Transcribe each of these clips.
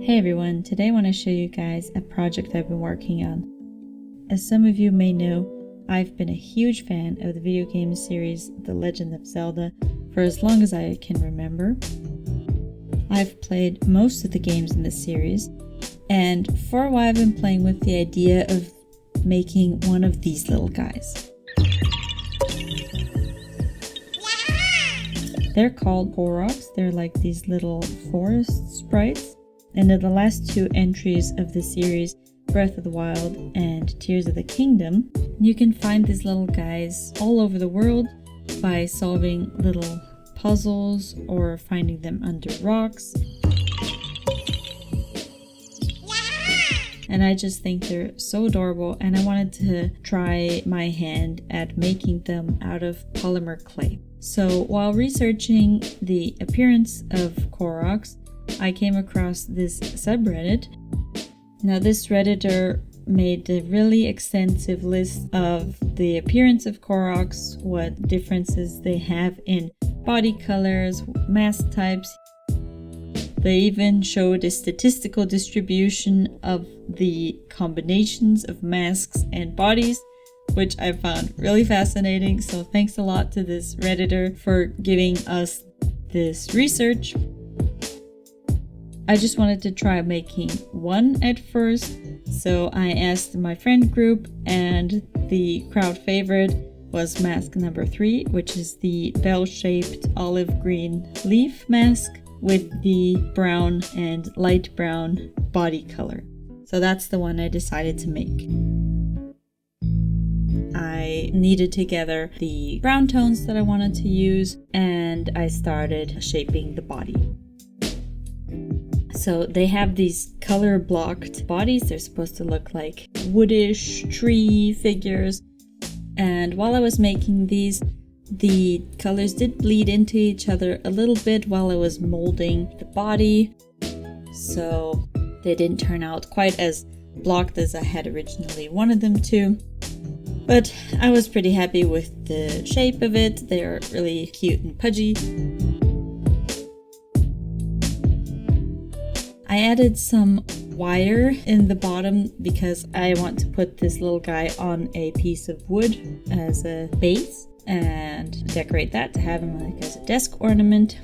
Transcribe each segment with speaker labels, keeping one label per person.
Speaker 1: Hey everyone, today I want to show you guys a project I've been working on. As some of you may know, I've been a huge fan of the video game series The Legend of Zelda for as long as I can remember. I've played most of the games in this series, and for a while I've been playing with the idea of making one of these little guys. They're called Koroks. They're like these little forest sprites. And in the last two entries of the series, Breath of the Wild and Tears of the Kingdom, you can find these little guys all over the world by solving little puzzles or finding them under rocks. And I just think they're so adorable, and I wanted to try my hand at making them out of polymer clay. So while researching the appearance of Koroks, I came across this subreddit. Now this Redditor made a really extensive list of the appearance of Koroks, what differences they have in body colors, mask types. They even showed a statistical distribution of the combinations of masks and bodies, which I found really fascinating. So thanks a lot to this Redditor for giving us this research. I just wanted to try making one at first, so I asked my friend group, and the crowd favorite was mask number 3, which is the bell-shaped olive green leaf mask with the brown and light brown body color. So that's the one I decided to make. I kneaded together the brown tones that I wanted to use, and I started shaping the body. So they have these color blocked bodies. They're supposed to look like woodish tree figures. And while I was making these, the colors did bleed into each other a little bit while I was molding the body. So they didn't turn out quite as blocked as I had originally wanted them to. But I was pretty happy with the shape of it. They're really cute and pudgy. I added some wire in the bottom because I want to put this little guy on a piece of wood as a base and decorate that to have him like as a desk ornament.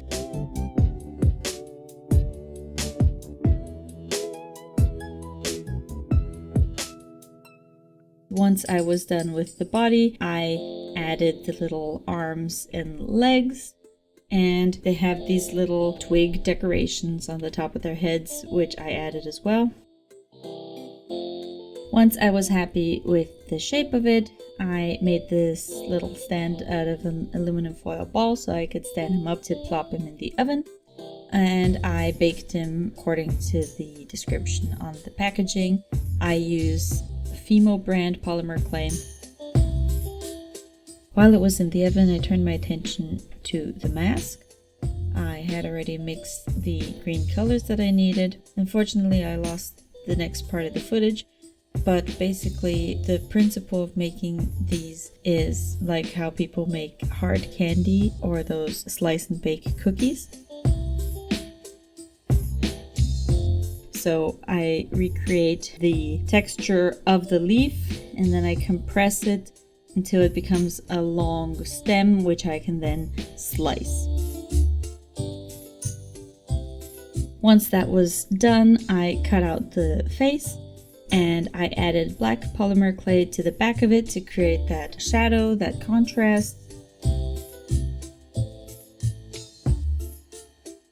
Speaker 1: Once I was done with the body, I added the little arms and legs. And they have these little twig decorations on the top of their heads, which I added as well. Once I was happy with the shape of it, I made this little stand out of an aluminum foil ball so I could stand him up to plop him in the oven. And I baked him according to the description on the packaging. I use Fimo brand polymer clay. While it was in the oven, I turned my attention to the mask. I had already mixed the green colors that I needed. Unfortunately, I lost the next part of the footage, but basically the principle of making these is like how people make hard candy or those slice and bake cookies. So I recreate the texture of the leaf and then I compress it until it becomes a long stem, which I can then slice. Once that was done, I cut out the face and I added black polymer clay to the back of it to create that shadow, that contrast.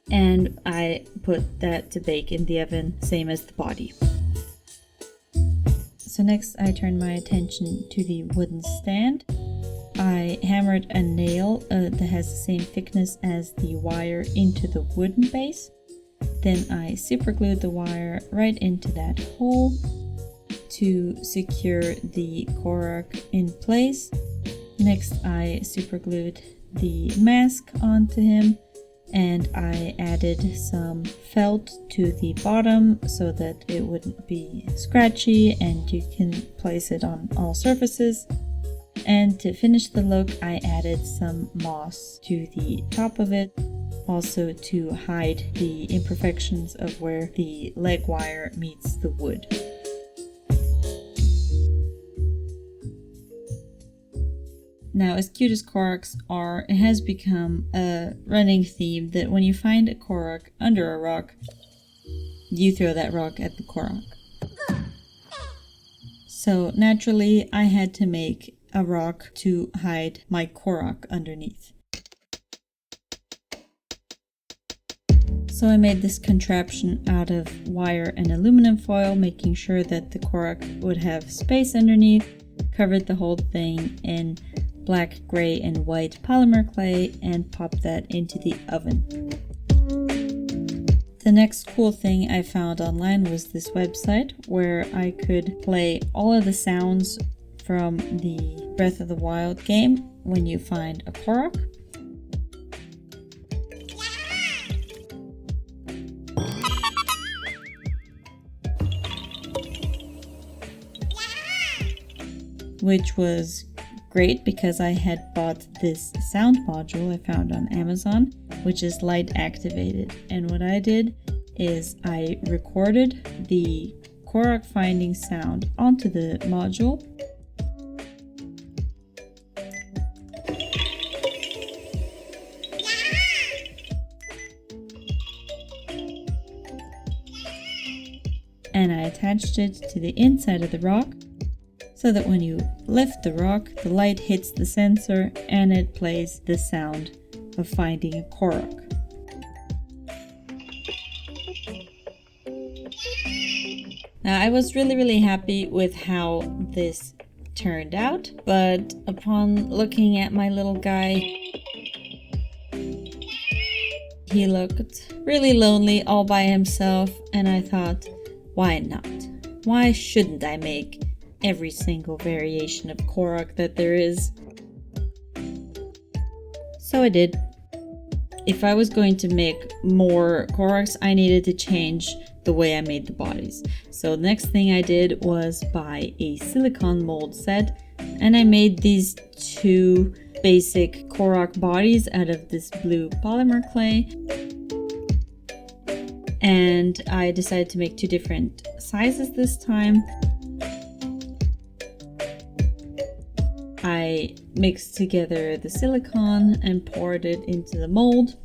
Speaker 1: And I put that to bake in the oven, same as the body. So next I turned my attention to the wooden stand. I hammered a nail that has the same thickness as the wire into the wooden base. Then I superglued the wire right into that hole to secure the Korok in place. Next I superglued the mask onto him, and I added some felt to the bottom so that it wouldn't be scratchy and you can place it on all surfaces. And to finish the look, I added some moss to the top of it. also to hide the imperfections of where the leg wire meets the wood. Now, as cute as Koroks are, it has become a running theme that when you find a Korok under a rock, you throw that rock at the Korok. So naturally, I had to make a rock to hide my Korok underneath. So I made this contraption out of wire and aluminum foil, making sure that the Korok would have space underneath, covered the whole thing in black, gray, and white polymer clay, and popped that into the oven. The next cool thing I found online was this website where I could play all of the sounds from the Breath of the Wild game when you find a Korok. Which was great because I had bought this sound module I found on Amazon, which is light activated. And what I did is I recorded the Korok finding sound onto the module. And I attached it to the inside of the rock, so that when you lift the rock, the light hits the sensor and it plays the sound of finding a Korok. Now, I was really happy with how this turned out, but upon looking at my little guy, he looked really lonely all by himself, and I thought, why not? Why shouldn't I make every single variation of Korok that there is? So I did. If I was going to make more Koroks, I needed to change the way I made the bodies. So the next thing I did was buy a silicone mold set, and I made these two basic Korok bodies out of this blue polymer clay. And I decided to make two different sizes this time. I mixed together the silicone and poured it into the mold.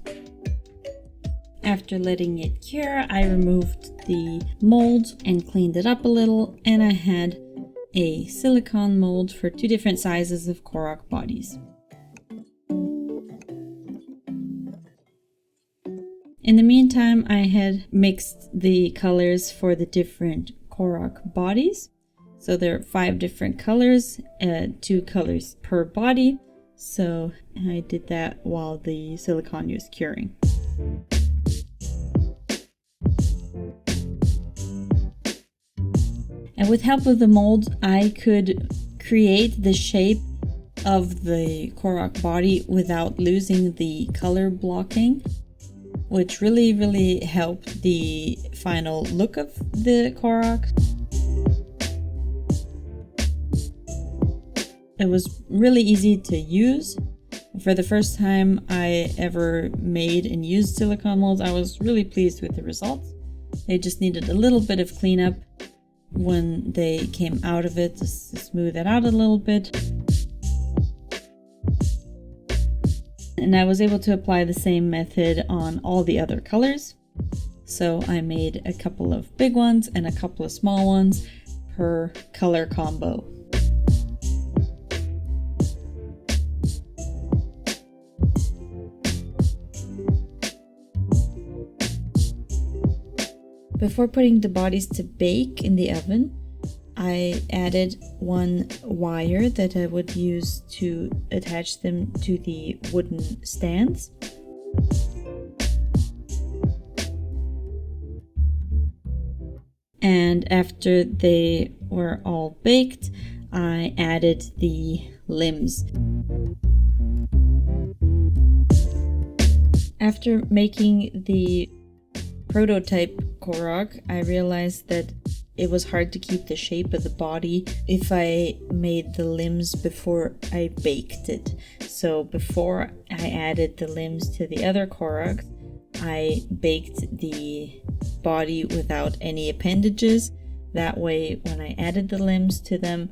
Speaker 1: After letting it cure, I removed the mold and cleaned it up a little, and I had a silicone mold for two different sizes of Korok bodies. In the meantime, I had mixed the colors for the different Korok bodies. So there are 5 different colors, 2 colors per body. So I did that while the silicone was curing. And with help of the mold, I could create the shape of the Korok body without losing the color blocking, which really helped the final look of the Korok. It was really easy to use. For the first time I ever made and used silicone molds, I was really pleased with the results. They just needed a little bit of cleanup when they came out of it to smooth it out a little bit. And I was able to apply the same method on all the other colors. So I made a couple of big ones and a couple of small ones per color combo. Before putting the bodies to bake in the oven, I added one wire that I would use to attach them to the wooden stands. And after they were all baked, I added the limbs. After making the prototype Korok, I realized that it was hard to keep the shape of the body if I made the limbs before I baked it. So before I I added the limbs to the other Koroks, I baked the body without any appendages. That way, when I added the limbs to them,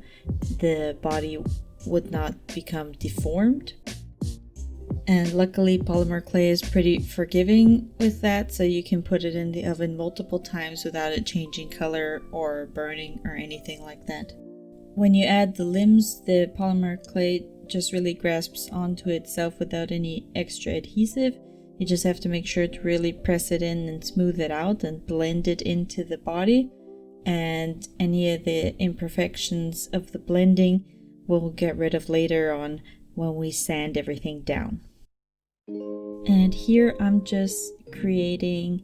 Speaker 1: the body would not become deformed. And luckily, polymer clay is pretty forgiving with that, so you can put it in the oven multiple times without it changing color or burning or anything like that. When you add the limbs, the polymer clay just really grasps onto itself without any extra adhesive. You just have to make sure to really press it in and smooth it out and blend it into the body. And any of the imperfections of the blending we'll get rid of later on when we sand everything down. And here I'm just creating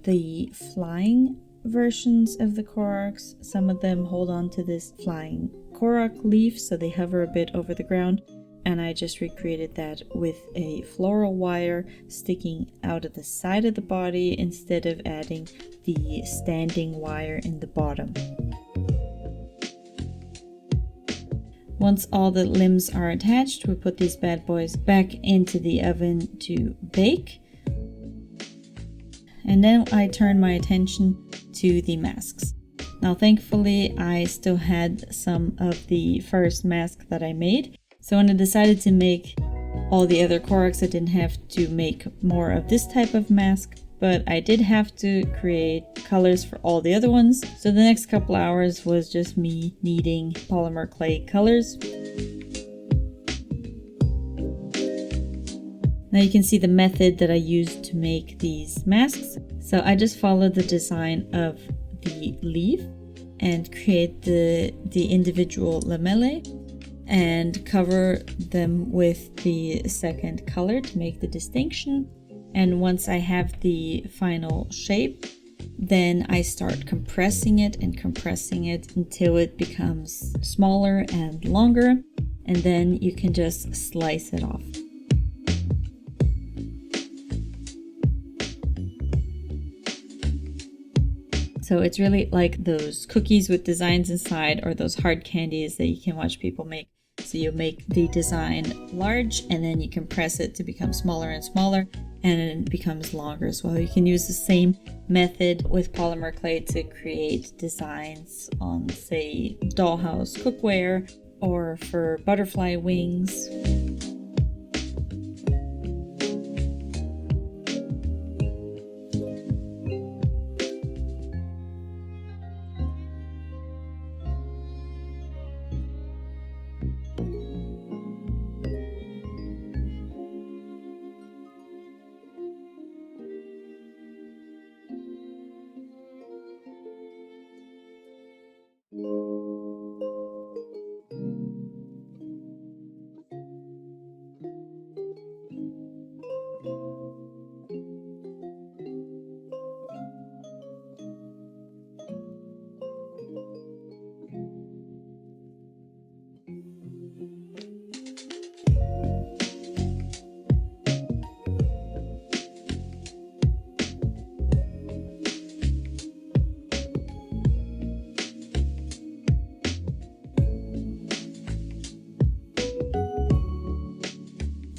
Speaker 1: the flying versions of the Koroks. Some of them hold on to this flying Korok leaf, so they hover a bit over the ground. And I just recreated that with a floral wire sticking out of the side of the body instead of adding the standing wire in the bottom. Once all the limbs are attached, we put these bad boys back into the oven to bake. And then I turn my attention to the masks. Now thankfully I still had some of the first mask that I made. So when I decided to make all the other Koroks, I didn't have to make more of this type of mask, but I did have to create colors for all the other ones. So the next couple hours was just me kneading polymer clay colors. Now you can see the method that I used to make these masks. So I just followed the design of the leaf and create the individual lamellae and cover them with the second color to make the distinction. And once I have the final shape, then I start compressing it until it becomes smaller and longer, and then you can just slice it off. So it's really like those cookies with designs inside, or those hard candies that you can watch people make. So you make the design large and then you compress it to become smaller and smaller, and it becomes longer as well. You can use the same method with polymer clay to create designs on, say, dollhouse cookware or for butterfly wings.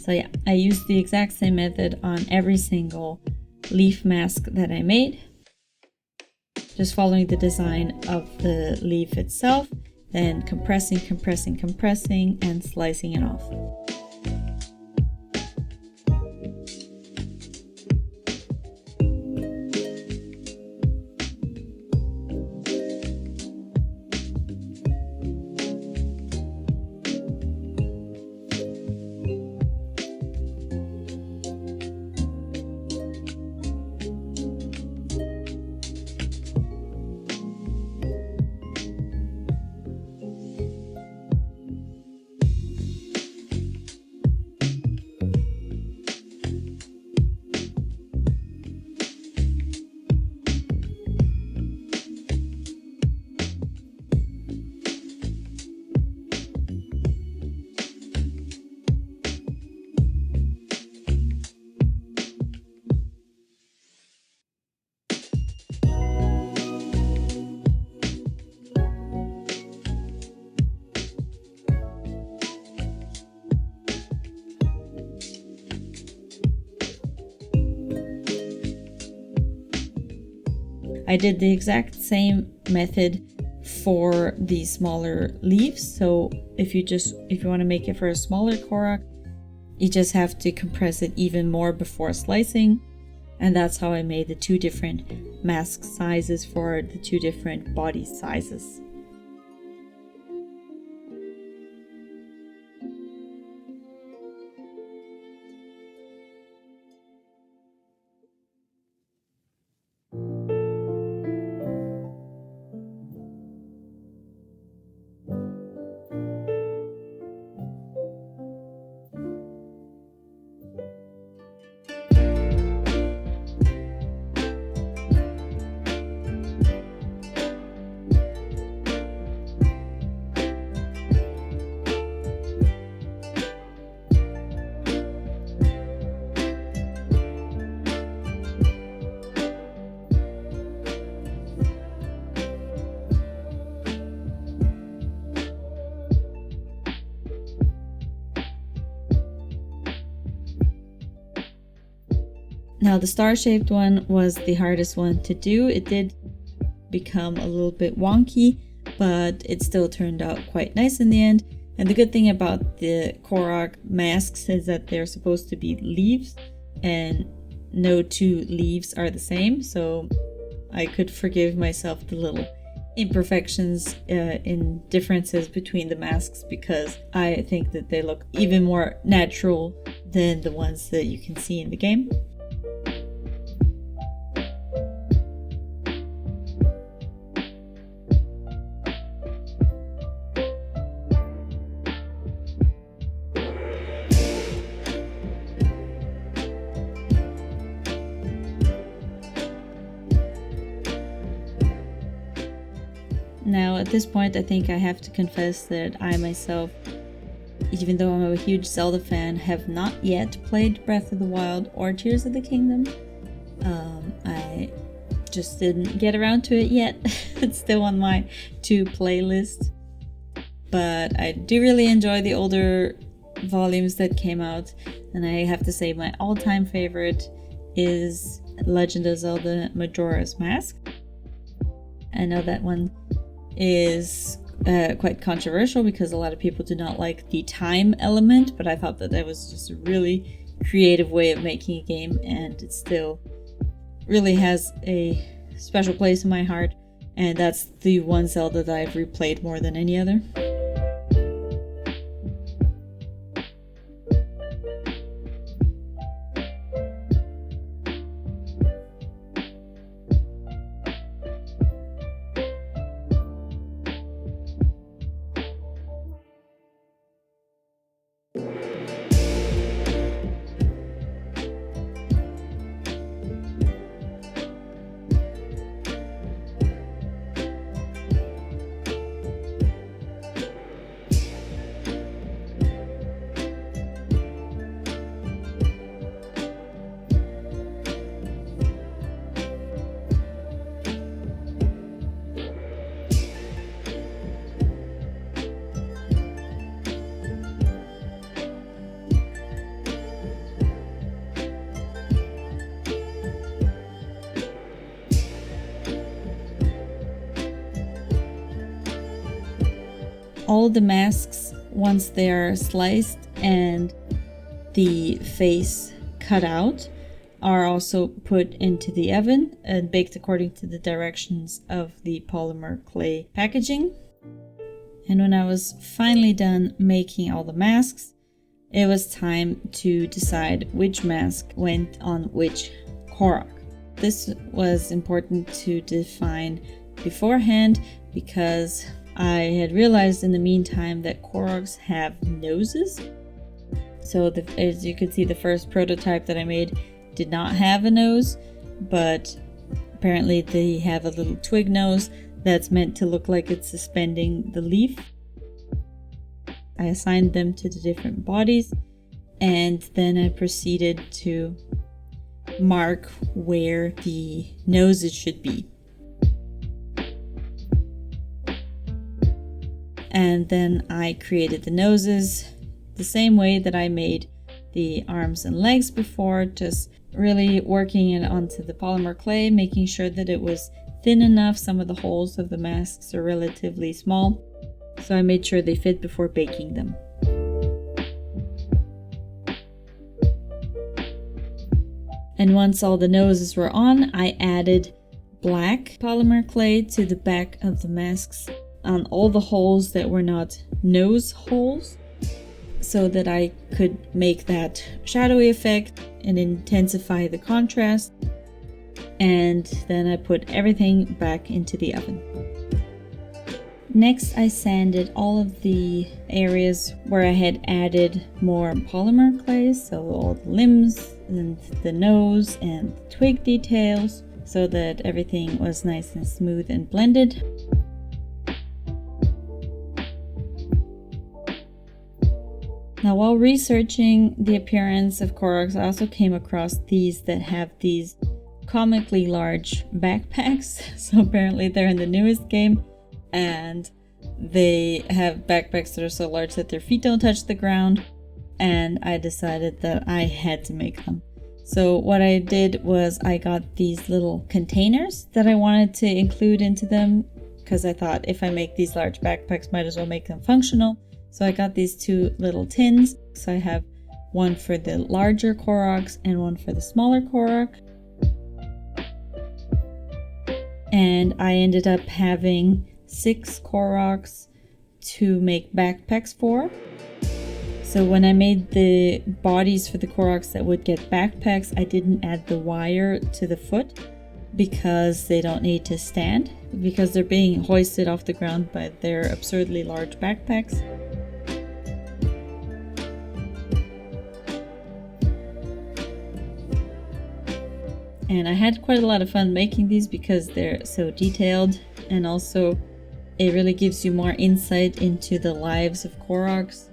Speaker 1: So yeah, I used the exact same method on every single leaf mask that I made. Just following the design of the leaf itself, then compressing, and slicing it off. I did the exact same method for the smaller leaves. So if you want to make it for a smaller Korok, you just have to compress it even more before slicing. And that's how I made the two different mask sizes for the two different body sizes. Now the star-shaped one was the hardest one to do. It did become a little bit wonky, but it still turned out quite nice in the end. And the good thing about the Korok masks is that they're supposed to be leaves, and no two leaves are the same, so I could forgive myself the little imperfections in differences between the masks, because I think that they look even more natural than the ones that you can see in the game. Now at this point I think I have to confess that I myself, even though I'm a huge Zelda fan, have not yet played Breath of the Wild or Tears of the Kingdom. I just didn't get around to it yet. It's still on my to playlist. But I do really enjoy the older volumes that came out, and I have to say my all-time favorite is Legend of Zelda Majora's Mask. I know that one is quite controversial because a lot of people do not like the time element, but I thought that was just a really creative way of making a game, and it still really has a special place in my heart, and that's the one Zelda that I've replayed more than any other. All the masks, once they are sliced and the face cut out, are also put into the oven and baked according to the directions of the polymer clay packaging. And when I was finally done making all the masks, it was time to decide which mask went on which Korok. This was important to define beforehand because I had realized in the meantime that Koroks have noses. So as you can see, the first prototype that I made did not have a nose, but apparently they have a little twig nose that's meant to look like it's suspending the leaf. I assigned them to the different bodies, and then I proceeded to mark where the noses should be. And then I created the noses the same way that I made the arms and legs before, just really working it onto the polymer clay, making sure that it was thin enough. Some of the holes of the masks are relatively small, so I made sure they fit before baking them. And once all the noses were on, I added black polymer clay to the back of the masks on all the holes that were not nose holes, so that I could make that shadowy effect and intensify the contrast. And then I put everything back into the oven. Next, I sanded all of the areas where I had added more polymer clay, so all the limbs and the nose and the twig details, so that everything was nice and smooth and blended. Now, while researching the appearance of Koroks, I also came across these that have these comically large backpacks. So apparently they're in the newest game, and they have backpacks that are so large that their feet don't touch the ground, and I decided that I had to make them. So what I did was I got these little containers that I wanted to include into them, because I thought if I make these large backpacks, might as well make them functional. So I got these two little tins. So I have one for the larger Koroks and one for the smaller Korok. And I ended up having 6 Koroks to make backpacks for. So when I made the bodies for the Koroks that would get backpacks, I didn't add the wire to the foot because they don't need to stand, because they're being hoisted off the ground by their absurdly large backpacks. And I had quite a lot of fun making these because they're so detailed, and also it really gives you more insight into the lives of Koroks,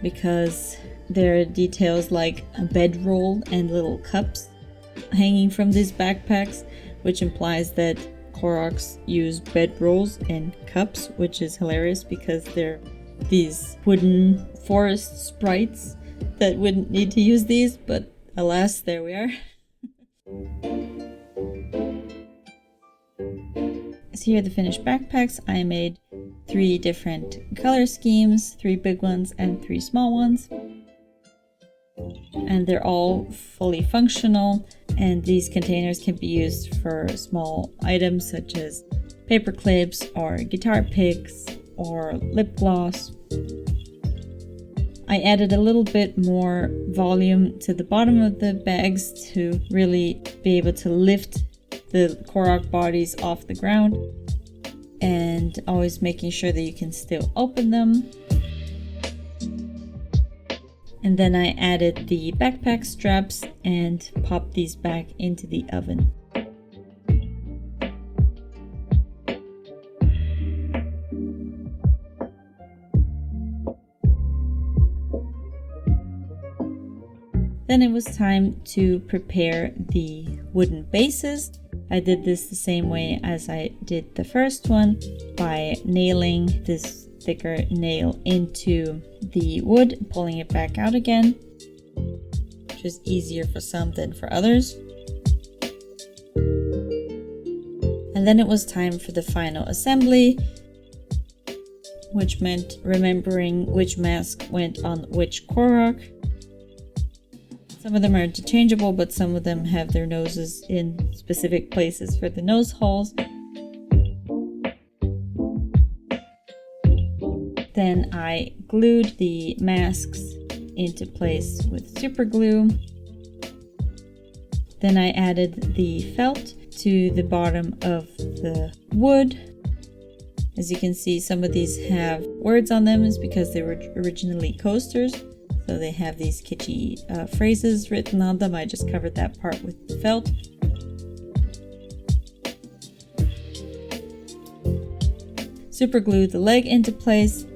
Speaker 1: because there are details like a bedroll and little cups hanging from these backpacks, which implies that Koroks use bedrolls and cups, which is hilarious because they're these wooden forest sprites that wouldn't need to use these, but alas, there we are. So here are the finished backpacks. I made 3 different color schemes, 3 big ones and 3 small ones. And they're all fully functional, and these containers can be used for small items such as paper clips or guitar picks or lip gloss. I added a little bit more volume to the bottom of the bags to really be able to lift the Korok bodies off the ground, and always making sure that you can still open them. And then I added the backpack straps and popped these back into the oven. Then it was time to prepare the wooden bases. I did this the same way as I did the first one, by nailing this thicker nail into the wood, pulling it back out again, which is easier for some than for others. And then it was time for the final assembly, which meant remembering which mask went on which Korok. Some of them are interchangeable, but some of them have their noses in specific places for the nose holes. Then I glued the masks into place with super glue. Then I added the felt to the bottom of the wood. As you can see, some of these have words on them. It's because they were originally coasters. So they have these kitschy phrases written on them. I just covered that part with the felt. Super glued the leg into place.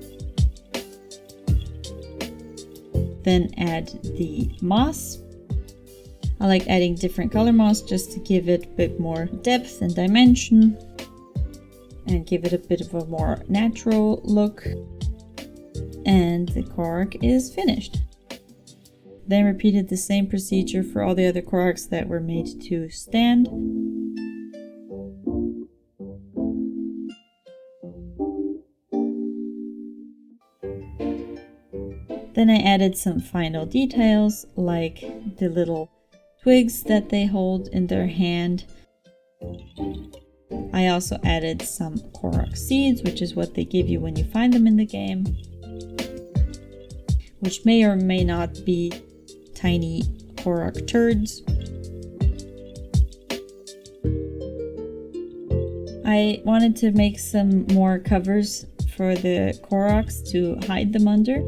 Speaker 1: Then add the moss. I like adding different color moss just to give it a bit more depth and dimension, and give it a bit of a more natural look. And the Korok is finished. Then repeated the same procedure for all the other Koroks that were made to stand. Then I added some final details like the little twigs that they hold in their hand. I also added some Korok seeds, which is what they give you when you find them in the game, which may or may not be tiny Korok turds. I wanted to make some more covers for the Koroks to hide them under.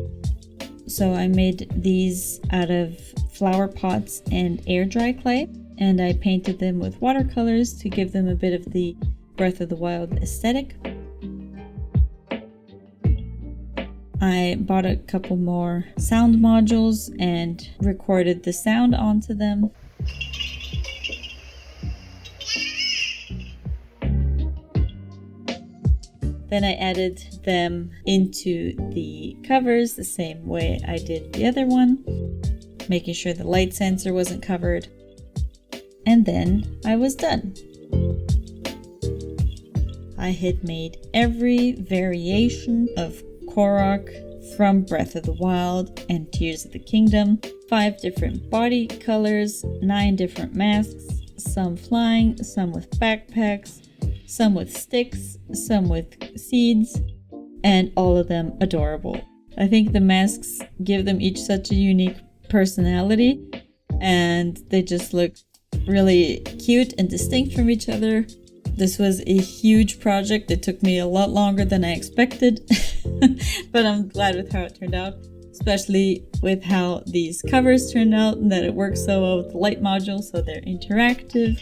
Speaker 1: So I made these out of flower pots and air dry clay, and I painted them with watercolors to give them a bit of the Breath of the Wild aesthetic. I bought a couple more sound modules and recorded the sound onto them. Then I added them into the covers the same way I did the other one, making sure the light sensor wasn't covered. And then I was done. I had made every variation of Korok from Breath of the Wild and Tears of the Kingdom, 5 different body colors, 9 different masks, some flying, some with backpacks, some with sticks, some with seeds, and all of them adorable. I think the masks give them each such a unique personality, and they just look really cute and distinct from each other. This was a huge project. It took me a lot longer than I expected, but I'm glad with how it turned out, especially with how these covers turned out and that it works so well with the light module, so they're interactive.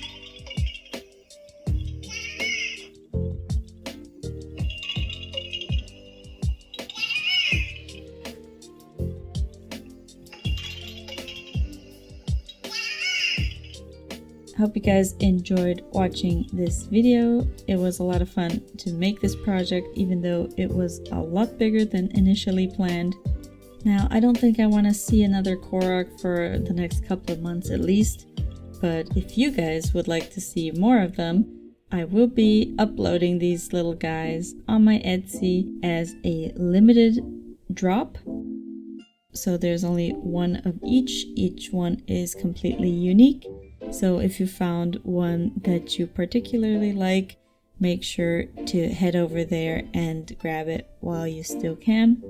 Speaker 1: I hope you guys enjoyed watching this video. It was a lot of fun to make this project, even though it was a lot bigger than initially planned. Now, I don't think I want to see another Korok for the next couple of months at least, but if you guys would like to see more of them, I will be uploading these little guys on my Etsy as a limited drop. So there's only one of each. Each one is completely unique. So if you found one that you particularly like, make sure to head over there and grab it while you still can.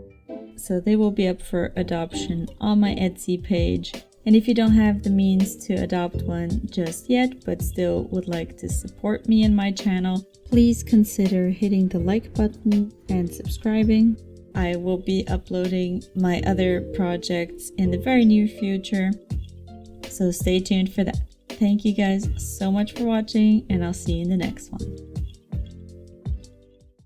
Speaker 1: So they will be up for adoption on my Etsy page. And if you don't have the means to adopt one just yet, but still would like to support me and my channel, please consider hitting the like button and subscribing. I will be uploading my other projects in the very near future, so stay tuned for that. Thank you guys so much for watching, and I'll see you in the next one.